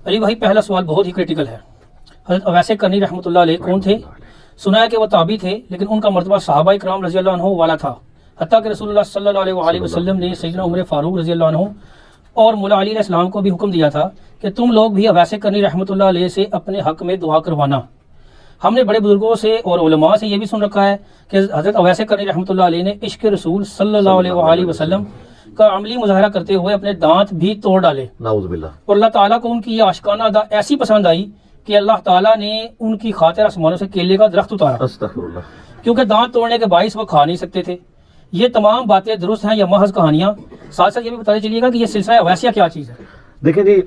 علی بھائی پہلا سوال بہت ہی کریٹیکل ہے. حضرت اویس کرنی رحمۃ اللہ علیہ کون تھے؟ سنا ہے کہ وہ تابعی تھے، لیکن ان کا مرتبہ صحابہ کرام رضی اللہ عنہ والا تھا، حتیٰ کہ رسول اللہ صلی اللہ علیہ وآلہ وسلم نے سیدنا عمر فاروق رضی اللہ عنہ اور مولا علی علیہ السلام کو بھی حکم دیا تھا کہ تم لوگ بھی اویس کرنی رحمۃ اللہ علیہ سے اپنے حق میں دعا کروانا. ہم نے بڑے بزرگوں سے اور علماء سے یہ بھی سن رکھا ہے کہ حضرت اویس کرنی رحمۃ اللہ علیہ نے عشق رسول صلی اللہ علیہ وآلہ وسلم کا عملی مظاہرہ کرتے ہوئے اپنے دانت بھی توڑ ڈالے، نعوذ باللہ. اور اللہ تعالیٰ کو ان کی یہ عاشقانہ ادا ایسی پسند آئی کہ اللہ تعالیٰ نے ان کی خاطر آسمانوں سے کیلے کا درخت اتارا، استغفر اللہ. کیونکہ دانت توڑنے کے باعث وہ کھا نہیں سکتے تھے. یہ تمام باتیں درست ہیں یا محض کہانیاں؟ ساتھ ساتھ یہ بھی بتاتے چلیے گا کہ یہ سلسلہ اویسیہ کیا چیز ہے؟ دیکھیں جی،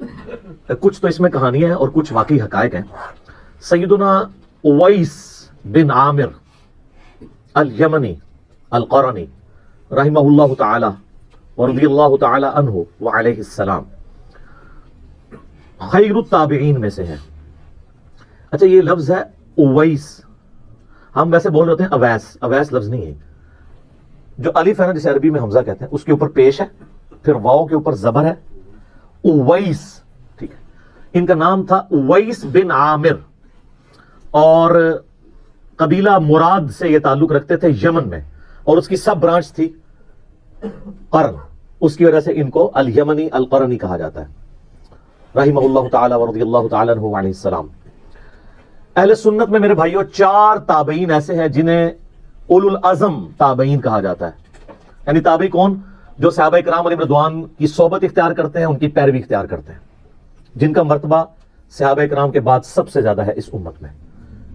کچھ تو اس میں کہانیاں ہیں اور کچھ واقعی حقائق ہیں. سیدنا اویس بن عامر الیمنی القرنی رحمہ اللہ تعالی ورضی اللہ تعالی عنہ وعلیہ السلام خیر التابعین میں سے ہے. اچھا، یہ لفظ ہے اویس، ہم ویسے بول رہے ہیں اویس، اویس لفظ نہیں ہے. جو الف ہے نا، جسے عربی میں حمزہ کہتے ہیں، اس کے اوپر پیش ہے، پھر واو کے اوپر زبر ہے، اویس. ٹھیک ہے، ان کا نام تھا اویس بن عامر، اور قبیلہ مراد سے یہ تعلق رکھتے تھے یمن میں، اور اس کی سب برانچ تھی قرن. اس کی وجہ سے ان کو الیمنی القرنی کہا جاتا ہے رحمہ اللہ تعالی ورضی اللہ تعالی عنہ علیہ السلام. اہل سنت میں میرے بھائیوں 4 تابعین ایسے ہیں جنہیں اولو العزم تابعین کہا جاتا ہے. یعنی تابعی کون؟ جو صحابہ کرام علیہ رضوان کی صحبت اختیار کرتے ہیں، ان کی پیروی اختیار کرتے ہیں، جن کا مرتبہ صحابہ کرام کے بعد سب سے زیادہ ہے اس امت میں.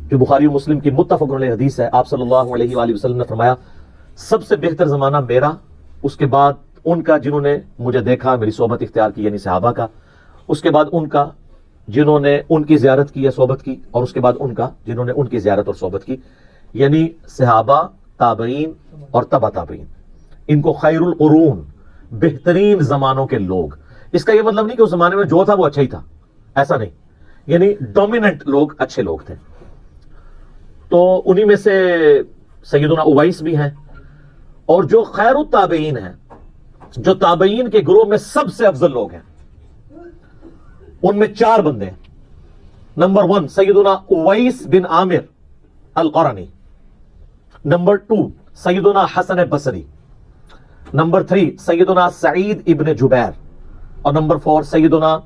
جو بخاری و مسلم کی متفق علیہ حدیث ہے، آپ صلی اللہ علیہ وآلہ وسلم نے فرمایا سب سے بہتر زمانہ میرا، اس کے بعد ان کا جنہوں نے مجھے دیکھا، میری صحبت اختیار کی، یعنی صحابہ کا، اس کے بعد ان کا جنہوں نے ان کی زیارت کی یا صحبت کی، اور اس کے بعد ان کا جنہوں نے ان کی زیارت اور صحبت کی. یعنی صحابہ، تابعین اور تبع تابعین، ان کو خیر القرون، بہترین زمانوں کے لوگ. اس کا یہ مطلب نہیں کہ اس زمانے میں جو تھا وہ اچھا ہی تھا، ایسا نہیں، یعنی ڈومیننٹ لوگ اچھے لوگ تھے. تو انہی میں سے سیدنا اویس بھی ہیں. اور جو خیر التابعین ہیں، جو تابعین کے گروہ میں سب سے افضل لوگ ہیں، ان میں 4 بندے ہیں. نمبر 1 سیدنا اویس بن عامر القرنی، نمبر 2 سیدنا حسن بصری، نمبر 3 سیدنا سعید ابن جبیر، اور نمبر 4 سیدنا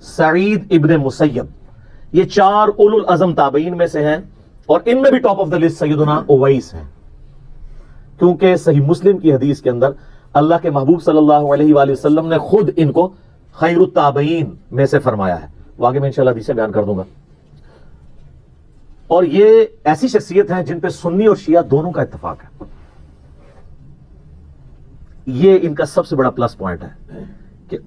سعید ابن مسیب. یہ 4 اولو العزم تابعین میں سے ہیں، اور ان میں بھی ٹاپ آف دا لسٹ سیدنا اویس ہیں، کیونکہ صحیح مسلم کی حدیث کے اندر اللہ کے محبوب صلی اللہ علیہ وآلہ وسلم نے خود ان کو خیر التابعین میں سے فرمایا ہے. وہ آگے میں انشاءاللہ حدیثیں بیان کر دوں گا. اور یہ ایسی شخصیت ہیں جن پہ سنی اور شیعہ دونوں کا اتفاق ہے. یہ ان کا سب سے بڑا پلس پوائنٹ ہے کہ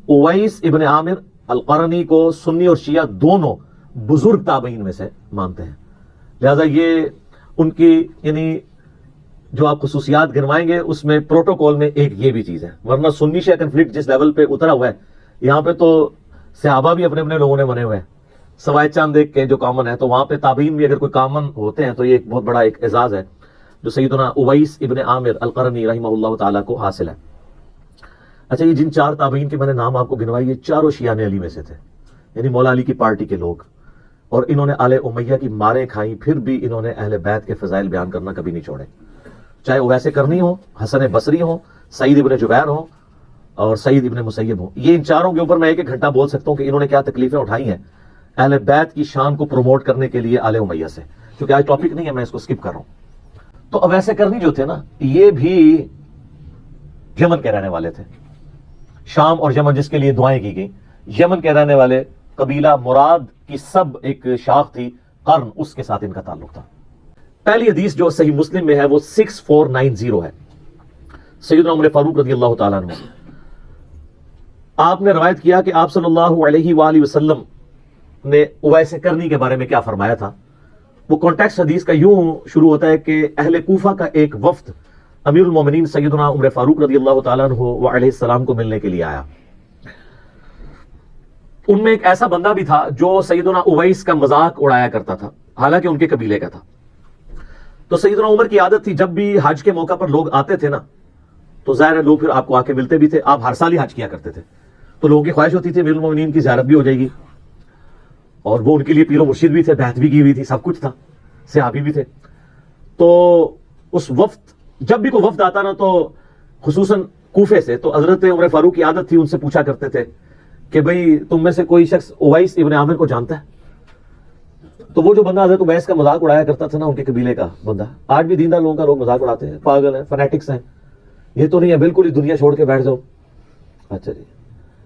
اویس ابن عامر القرنی کو سنی اور شیعہ دونوں بزرگ تابعین میں سے مانتے ہیں. لہذا یہ ان کی یعنی جو آپ خصوصیات گنوائیں گے اس میں پروٹوکول میں ایک یہ بھی چیز ہے. ورنہ سنی شیعہ کنفلکٹ جس لیول پہ اترا ہوا ہے، یہاں پہ تو صحابہ بھی اپنے اپنے لوگوں نے بنے ہوئے ہیں، سوائے چاند ایک کے جو کامن ہے. تو وہاں پہ تابعین بھی اگر کوئی کامن ہوتے ہیں تو یہ ایک بہت بڑا ایک اعزاز ہے جو سیدنا اویس ابن عامر القرنی رحمہ اللہ تعالیٰ کو حاصل ہے. اچھا، یہ جن 4 تابعین کے میں نے نام آپ کو گنوائی، یہ چاروں شیعہ علی میں سے تھے، یعنی مولا علی کی پارٹی کے لوگ. اور انہوں نے آل امیہ کی ماریں کھائیں، پھر بھی انہوں نے اہل بیت کے فضائل بیان کرنا کبھی نہیں چھوڑے. چاہے اویس کرنی ہو، حسن بصری ہو، سعید ابن جبیر ہو، اور سعید ابن مسیب ہو. یہ ان 4 کے اوپر میں 1 گھنٹہ بول سکتا ہوں کہ انہوں نے کیا تکلیفیں اٹھائی ہیں اہل بیت کی شان کو پروموٹ کرنے کے لیے آل امیہ سے. کیونکہ آج ٹاپک نہیں ہے، میں اس کو سکپ کر رہا ہوں. تو اویس کرنی جو تھے نا، یہ بھی یمن کے رہنے والے تھے. شام اور یمن جس کے لیے دعائیں کی گئیں، یمن کے رہنے والے، قبیلہ مراد کی سب ایک شاخ تھی قرن، اس کے ساتھ ان کا تعلق تھا. پہلی حدیث جو صحیح مسلم میں ہے وہ 6490 ہے، سیدنا عمر فاروق رضی اللہ تعالیٰ عنہ. آپ نے روایت کیا کہ آپ صلی اللہ علیہ وآلہ وسلم نے اویس کرنی کے بارے میں کیا فرمایا تھا. وہ کانٹیکسٹ حدیث کا یوں شروع ہوتا ہے کہ اہل کوفہ کا ایک وفد امیر المومنین سیدنا عمر فاروق رضی اللہ تعالیٰ عنہ وعلیہ السلام کو ملنے کے لیے آیا. ان میں ایک ایسا بندہ بھی تھا جو سیدنا اویس کا مذاق اڑایا کرتا تھا، حالانکہ ان کے قبیلے کا تھا. تو سیدنا عمر کی عادت تھی جب بھی حج کے موقع پر لوگ آتے تھے نا، تو ظاہر ہے لوگ پھر آپ کو آ کے ملتے بھی تھے. آپ ہر سال ہی حج کیا کرتے تھے، تو لوگوں کی خواہش ہوتی تھی امیر المومنین کی زیارت بھی ہو جائے گی، اور وہ ان کے لیے پیر و مرشد بھی تھے، بیعت بھی کی ہوئی تھی، سب کچھ تھا، صحابی بھی تھے۔ تو اس وفد، جب بھی کوئی وفد آتا نا تو خصوصاً کوفے سے، تو حضرت عمر فاروق کی عادت تھی ان سے پوچھا کرتے تھے کہ بھئی تم میں سے کوئی شخص اویس ابن عامر کو جانتا ہے؟ تو وہ جو بندہ حضرت اویس کا مذاق اڑایا کرتا تھا نا، ان کے قبیلے کا بندہ، آج بھی دیندار لوگوں کا لوگ مذاق اڑاتے ہیں، پاگل ہیں، فنیٹکس ہیں، یہ تو نہیں ہے بالکل ہی دنیا چھوڑ کے بیٹھ جاؤ۔ اچھا جی،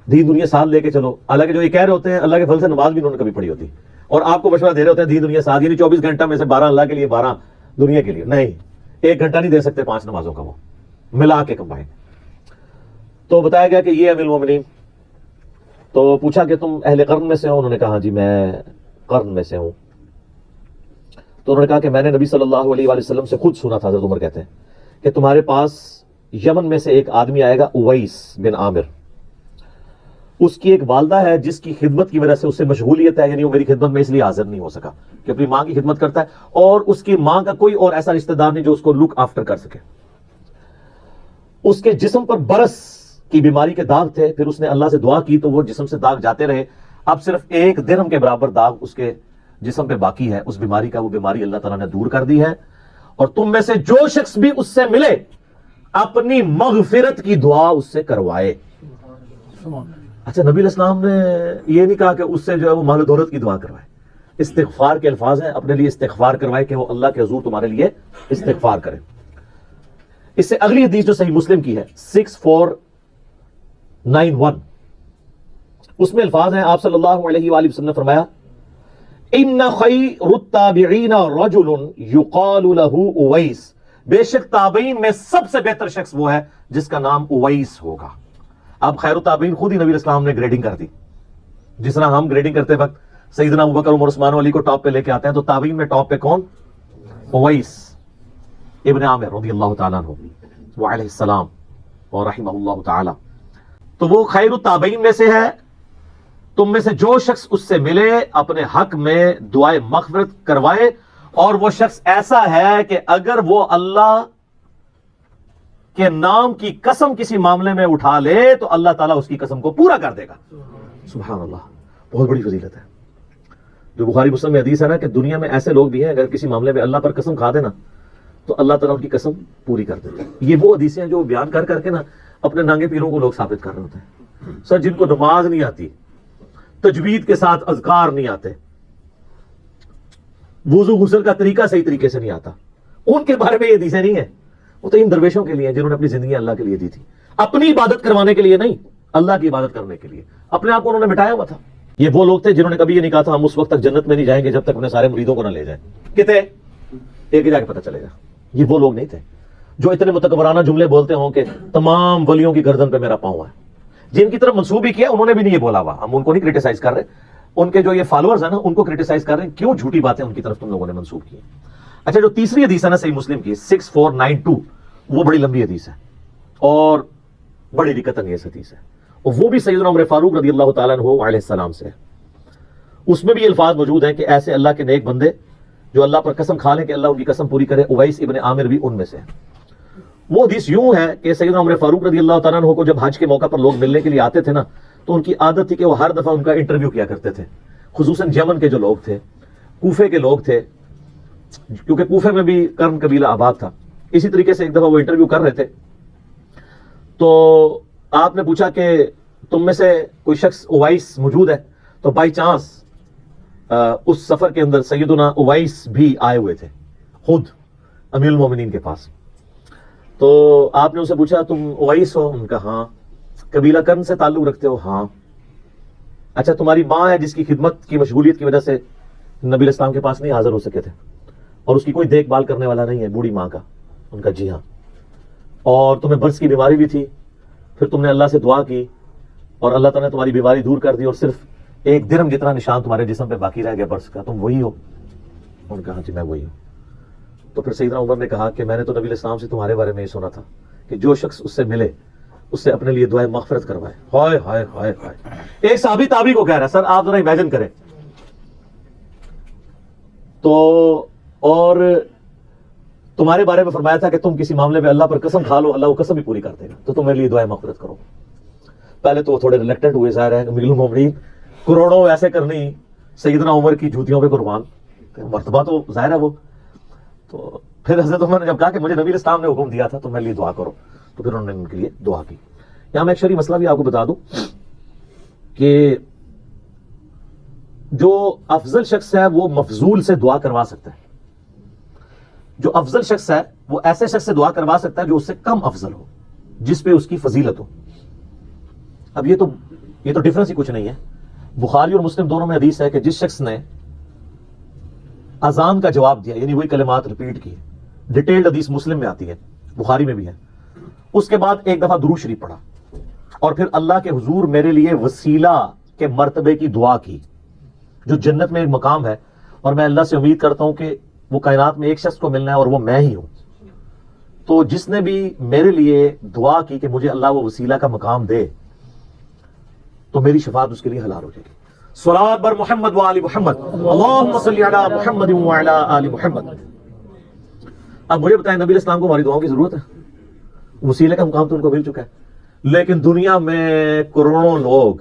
دین دنیا ساتھ لے کے چلو، حالانکہ جو یہ کہہ رہے ہوتے ہیں اللہ کے فضل سے نماز بھی انہوں نے کبھی پڑھی ہوتی، اور آپ کو مشورہ دے رہے ہوتے ہیں دین دنیا ساتھ، یعنی 24 گھنٹہ میں سے 12 اللہ کے لیے، 12 دنیا کے لیے، نہیں، 1 گھنٹہ نہیں دے سکتے 5 نمازوں کا وہ ملا کے کمبائن۔ تو بتایا گیا کہ یہ امیر المومنین، تو پوچھا کہ تم اہل قرن میں سے ہو؟ انہوں نے کہا جی میں قرن میں سے ہوں۔ تو انہوں نے کہا کہ میں نے نبی صلی اللہ علیہ وآلہ وسلم سے خود سنا تھا، حضرت عمر کہتے ہیں کہ تمہارے پاس یمن میں سے ایک آدمی آئے گا اویس بن عامر، اس کی ایک والدہ ہے جس کی خدمت کی وجہ سے اس سے مشغولیت ہے، یعنی وہ میری خدمت میں اس لیے حاضر نہیں ہو سکا کہ اپنی ماں کی خدمت کرتا ہے، اور اس کی ماں کا کوئی اور ایسا رشتہ دار نہیں جو اس کو لک آفٹر کر سکے۔ اس کے جسم پر برس کی بیماری کے داغ تھے، پھر اس نے اللہ سے دعا کی تو وہ جسم سے داغ جاتے رہے، اب صرف 1 درہم کے برابر داغ اس کے جسم پہ باقی ہے، اس بیماری کا، وہ بیماری اللہ تعالیٰ نے دور کر دی ہے، اور تم میں سے جو شخص بھی اس سے ملے اپنی مغفرت کی دعا اس سے کروائے۔ اچھا، نبی علیہ السلام نے یہ نہیں کہا کہ اس سے جو ہے وہ مال و دولت کی دعا کروائے، استغفار کے الفاظ ہیں، اپنے لیے استغفار کروائے کہ وہ اللہ کے حضور تمہارے لیے استغفار کرے۔ اس سے اگلی حدیث جو صحیح مسلم کی ہے 6491، اس میں الفاظ ہیں، آپ صلی اللہ علیہ وآلہ وسلم نے فرمایا ان خیر التابعین رجل یقال له اویس، بے شک تابعین میں سب سے بہتر شخص وہ ہے جس کا نام اویس ہوگا۔ اب خیر التابعین خود ہی نبی علیہ السلام نے گریڈنگ کر دی، جس طرح ہم گریڈنگ کرتے وقت سیدنا ابوبکر عمر عثمان علی کو ٹاپ پہ لے کے آتے ہیں، تو تابعین میں ٹاپ پہ کون؟ اویس ابن عامر رضی اللہ تعالیٰ عنہ وعلیہ السلام ورحمہ اللہ تعالی۔ تو وہ خیر التابعین میں سے ہے، تم میں سے جو شخص اس سے ملے اپنے حق میں دعائے مغفرت کروائے، اور وہ شخص ایسا ہے کہ اگر وہ اللہ کے نام کی قسم کسی معاملے میں اٹھا لے تو اللہ تعالیٰ اس کی قسم کو پورا کر دے گا۔ سبحان اللہ، بہت بڑی فضیلت ہے۔ جو بخاری مسلم میں حدیث ہے نا کہ دنیا میں ایسے لوگ بھی ہیں اگر کسی معاملے میں اللہ پر قسم کھا دے نا تو اللہ تعالیٰ ان کی قسم پوری کر دیتے ہیں۔ یہ وہ حدیثیں ہیں جو بیان کر کر کے نا اپنے نانگے پیروں کو لوگ ثابت کر رہے ہوتے ہیں۔ سر، جن کو نماز نہیں آتی، تجوید کے ساتھ اذکار نہیں آتے، وضو غسل کا طریقہ صحیح طریقے سے نہیں آتا، ان کے بارے میں یہ حدیثیں نہیں ہیں۔ وہ تو ان درویشوں کے لیے ہیں جنہوں نے اپنی زندگی اللہ کے لیے دی تھی، اپنی عبادت کروانے کے لیے نہیں، اللہ کی عبادت کرنے کے لیے اپنے آپ کو انہوں نے مٹایا ہوا تھا۔ یہ وہ لوگ تھے جنہوں نے کبھی یہ نہیں کہا تھا ہم اس وقت تک جنت میں نہیں جائیں گے جب تک اپنے سارے مریدوں کو نہ لے جائیں، کتے ایک ہی جا کے پتہ چلے گا۔ یہ وہ لوگ نہیں تھے جو اتنے متکبرانہ جملے بولتے ہوں کہ تمام ولیوں کی گردن پہ میرا پاؤں ہے۔ جن کی طرف منسوب بھی کیا انہوں نے بھی نہیں یہ بولا ہوا، ہم ان کو نہیں کرٹیسائز کر رہے، ان کے جو یہ فالوورز ہیں نا ان کو کرٹیسائز کر رہے ہیں، کیوں جھوٹی باتیں ان کی طرف تم لوگوں نے منسوب کی۔ اچھا، جو تیسری حدیث ہے نا صحیح مسلم کی 6492، وہ بڑی لمبی حدیث ہے اور بڑی دقت انگیز حدیث ہے، اور وہ بھی سیدنا عمر فاروق رضی اللہ تعالیٰ عنہ علیہ السلام سے ہے۔ اس میں بھی الفاظ موجود ہیں کہ ایسے اللہ کے نیک بندے جو اللہ پر قسم کھا لیں کہ اللہ ان کی قسم پوری کرے، اویس ابن عامر بھی ان میں سے ہے۔ وہ حدیث یوں ہے کہ سیدنا عمر فاروق رضی اللہ تعالیٰ عنہ کو جب حج کے موقع پر لوگ ملنے کے لیے آتے تھے نا تو ان کی عادت تھی کہ وہ ہر دفعہ ان کا انٹرویو کیا کرتے تھے، خصوصاً یمن کے جو لوگ تھے، کوفے کے لوگ تھے، کیونکہ کوفے میں بھی قرن قبیلہ آباد تھا۔ اسی طریقے سے ایک دفعہ وہ انٹرویو کر رہے تھے تو آپ نے پوچھا کہ تم میں سے کوئی شخص اویس موجود ہے؟ تو بائی چانس اس سفر کے اندر سیدنا اویس بھی آئے ہوئے تھے خود امیر المومنین کے پاس۔ تو آپ نے ان سے پوچھا تم اویس ہو؟ ان کا ہاں۔ قبیلہ قرن سے تعلق رکھتے ہو؟ ہاں۔ اچھا، تمہاری ماں ہے جس کی خدمت کی مشغولیت کی وجہ سے نبی علیہ السلام کے پاس نہیں حاضر ہو سکے تھے اور اس کی کوئی دیکھ بھال کرنے والا نہیں ہے، بوڑھی ماں کا؟ ان کا جی ہاں۔ اور تمہیں برس کی بیماری بھی تھی، پھر تم نے اللہ سے دعا کی اور اللہ تعالیٰ نے تمہاری بیماری دور کر دی اور صرف 1 درہم جتنا نشان تمہارے جسم پہ باقی رہ گیا برس کا، تم وہی ہو؟ ان کا ہاں جی میں وہی ہوں۔ تو پھر سیدنا عمر نے کہا کہ میں نے تو نبی علیہ السلام سے تمہارے بارے میں یہ سنا تھا کہ جو شخص اس سے ملے اس سے اپنے لیے دعائے مغفرت کروائے۔ ہائے ہائے ہائے ہائے، ایک صحابی تابعی کو کہہ رہا ہے، سر آپ ذرا امیجن کریں تو، اور تمہارے بارے میں فرمایا تھا کہ تم کسی معاملے میں اللہ پر قسم کھا لو اللہ وہ قسم بھی پوری کر دے گا، تو تم میرے لیے دعائے مغفرت کرو۔ پہلے تو وہ تھوڑے ریلیکٹنٹ ہوئے، ظاہر ہے امیر المومنین کروڑوں ایسے کرنی سیدنا عمر کی جوتیوں پہ قربان، مرتبہ تو ظاہر ہے وہ. تو پھر حضرت عمر نے جب کہا کہ مجھے نبی اسلام نے حکم دیا تھا تو میرے لیے دعا کرو، تو پھر انہوں نے ان کے لیے دعا کی. یہاں میں ایک شرعی مسئلہ بھی آپ کو بتا دوں کہ جو افضل شخص ہے وہ مفضول سے دعا کروا سکتا ہے. جو افضل شخص ہے وہ ایسے شخص سے دعا کروا سکتا ہے جو اس سے کم افضل ہو، جس پہ اس کی فضیلت ہو. اب یہ تو ڈفرنس ہی کچھ نہیں ہے. بخاری اور مسلم دونوں میں حدیث ہے کہ جس شخص نے اذان کا جواب دیا، یعنی وہی کلمات ریپیٹ کی، ڈیٹیلڈ حدیث مسلم میں آتی ہے، بخاری میں بھی ہے، اس کے بعد ایک دفعہ درود شریف پڑھا اور پھر اللہ کے حضور میرے لیے وسیلہ کے مرتبے کی دعا کی، جو جنت میں ایک مقام ہے، اور میں اللہ سے امید کرتا ہوں کہ وہ کائنات میں ایک شخص کو ملنا ہے اور وہ میں ہی ہوں. تو جس نے بھی میرے لیے دعا کی کہ مجھے اللہ وہ وسیلہ کا مقام دے، تو میری شفاعت اس کے لیے حلال ہو جائے گی. صلوات بر محمد و آل محمد، اللہم صلی علی محمد و علی آل محمد. اب مجھے بتائیں نبی اسلام کو ہماری دعاؤں کی ضرورت ہے؟ وسیلے کا مقام تو ان کو مل چکا ہے. لیکن دنیا میں کروڑوں لوگ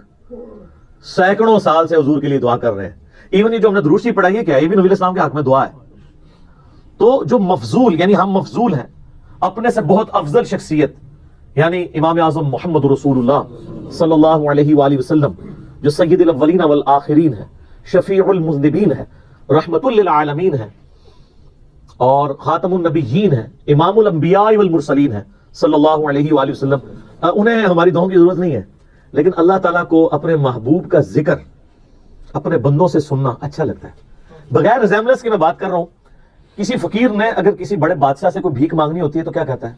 سینکڑوں سال سے حضور کے لیے دعا کر رہے ہیں. ایون یہ جو ہم نے درود شریف پڑھائی ہے کیا یہ بھی نبی اسلام کے حق میں دعا ہے؟ تو جو مفضول، یعنی ہم مفضول ہیں، اپنے سے بہت افضل شخصیت یعنی امام اعظم محمد رسول اللہ صلی اللہ علیہ وآلہ وسلم، جو سید الاولین والآخرین ہے، شفیع المذنبین ہے، رحمت للعالمین ہے، اور خاتم النبیین ہے، امام الانبیاء والمرسلین ہے صلی اللہ علیہ وآلہ وسلم. انہیں ہماری دعاؤں کی ضرورت نہیں ہے، لیکن اللہ تعالیٰ کو اپنے محبوب کا ذکر اپنے بندوں سے سننا اچھا لگتا ہے. بغیر ریزیمبلنس کی میں بات کر رہا ہوں. کسی فقیر نے اگر کسی بڑے بادشاہ سے کوئی بھیک مانگنی ہوتی ہے تو کیا کہتا ہے؟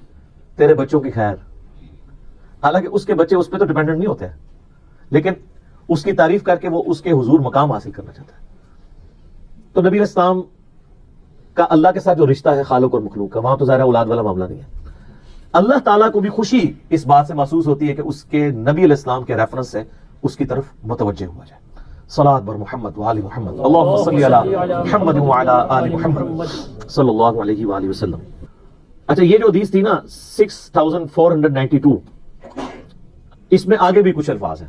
تیرے بچوں کی خیر. حالانکہ اس کے بچے اس پہ تو ڈیپینڈنٹ نہیں ہوتے ہیں، لیکن اس کی تعریف کر کے وہ اس کے حضور مقام حاصل کرنا چاہتا ہے. تو نبی اسلام کا اللہ کے ساتھ جو رشتہ ہے خالق اور مخلوق کا، وہاں تو ظاہر اولاد والا معاملہ نہیں ہے. اللہ تعالیٰ کو بھی خوشی اس بات سے محسوس ہوتی ہے کہ اس کے نبی علیہ السلام کے ریفرنس سے اس کی طرف متوجہ ہوا جائے. صلوات بر محمد و آل محمد، اللہم صلی علی محمد و علی آل محمد صلی اللہ علیہ وآلہ وسلم. اچھا یہ جو حدیث تھی نا 6492، اس میں آگے بھی کچھ الفاظ ہیں.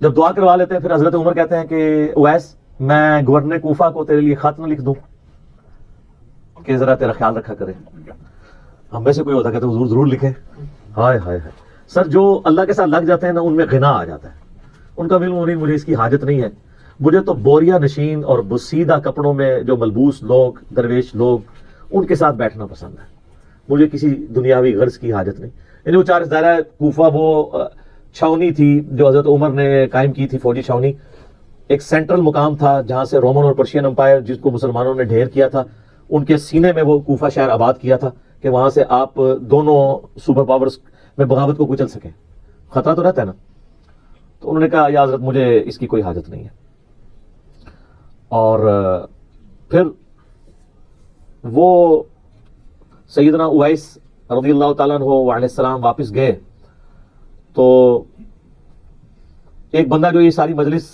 جب دعا کروا لیتے ہیں پھر حضرت عمر کہتے ہیں کہ اویس میں گورنر کوفہ کو تیرے لیے خط نہ لکھ دوں کہ ذرا تیرا خیال رکھا کرے. ہم میں سے کوئی ہوتا کہتے حضور ضرور لکھیں. ہائے ہائے ہائے سر، جو اللہ کے ساتھ لگ جاتے ہیں نا ان میں غنا آ جاتا ہے. ان کا علم نہیں، مجھے اس کی حاجت نہیں ہے. مجھے تو بوریا نشین اور بسیدہ کپڑوں میں جو ملبوس لوگ، درویش لوگ، ان کے ساتھ بیٹھنا پسند ہے. مجھے کسی دنیاوی غرض کی حاجت نہیں. یعنی وہ چار دائرہ کوفہ وہ چھاونی تھی جو حضرت عمر نے قائم کی تھی، فوجی چھاونی، ایک سینٹرل مقام تھا جہاں سے رومن اور پرشین امپائر جس کو مسلمانوں نے ڈھیر کیا تھا، ان کے سینے میں وہ کوفہ شہر آباد کیا تھا کہ وہاں سے آپ دونوں سپر پاورز میں بغاوت کو کچل سکیں. خطرہ تو رہتا ہے نا. تو انہوں نے کہا یا حضرت مجھے اس کی کوئی حاجت نہیں ہے. اور پھر وہ سیدنا اویس رضی اللہ تعالیٰ عنہ علیہ السلام واپس گئے تو ایک بندہ جو یہ ساری مجلس،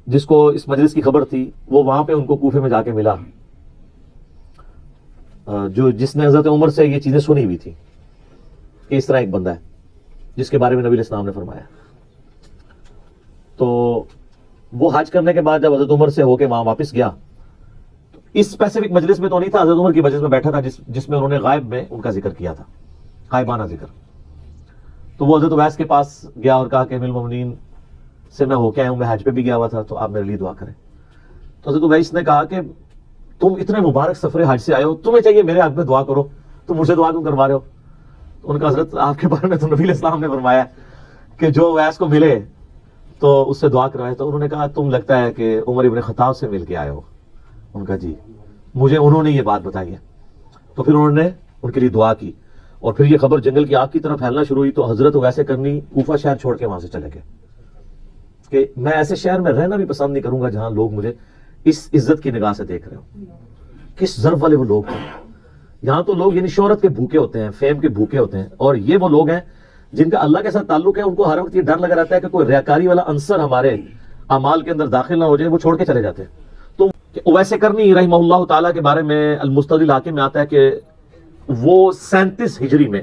جس کو اس مجلس کی خبر تھی، وہ وہاں پہ ان کو کوفے میں جا کے ملا، جس نے حضرت عمر سے یہ چیزیں سنی ہوئی تھی کہ اس طرح ایک بندہ ہے جس کے بارے میں نبی علیہ السلام نے فرمایا. تو وہ حج کرنے کے بعد جب حضرت عمر سے ہو کے وہاں واپس گیا، تو اس اسپیسیفک مجلس میں تو نہیں تھا، حضرت عمر کی مجلس میں بیٹھا تھا جس میں انہوں نے غائب میں ان کا ذکر کیا تھا، غائبانہ ذکر. تو وہ حضرت اویس کے پاس گیا اور کہا کہ امیر المومنین سے میں ہو کے آیا ہوں، میں حج پہ بھی گیا ہوا تھا، تو آپ میرے لیے دعا کریں. تو حضرت اویس نے کہا کہ تم اتنے مبارک سفر حج سے آئے ہو، تمہیں چاہیے میرے حق میں دعا کرو، تم مجھے دعا کیوں کروا رہے ہو؟ تو ان کا حضرت آپ کے بارے میں تو نبی علیہ السلام نے فرمایا کہ جو اویس کو ملے تو اس سے دعا کروائے. تو انہوں نے کہا تم لگتا ہے کہ عمر ابن خطاب سے مل کے آئے ہو. ان کا جی، مجھے انہوں نے یہ بات بتائی ہے. تو پھر انہوں نے ان کے لیے دعا کی اور پھر یہ خبر جنگل کی آگ کی طرف پھیلنا شروع ہوئی. تو حضرت ویسے کرنی کوفہ شہر چھوڑ کے وہاں سے چلے گئے کہ میں ایسے شہر میں رہنا بھی پسند نہیں کروں گا جہاں لوگ مجھے اس عزت کی نگاہ سے دیکھ رہے ہوں. کس ضرب والے وہ لوگ تھے. یہاں تو لوگ یعنی شہرت کے بھوکے ہوتے ہیں، فیم کے بھوکے ہوتے ہیں، اور یہ وہ لوگ ہیں جن کا اللہ کے ساتھ تعلق ہے. ان کو ہر وقت یہ ڈر لگا رہتا ہے کہ کوئی ریاکاری والا عنصر ہمارے اعمال کے اندر داخل نہ ہو جائے، وہ چھوڑ کے چلے جاتے ہیں. تو ویسے کرنی رحمہ اللہ تعالیٰ کے بارے میں المستدل حاکم میں آتا ہے کہ وہ 37 ہجری میں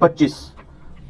25।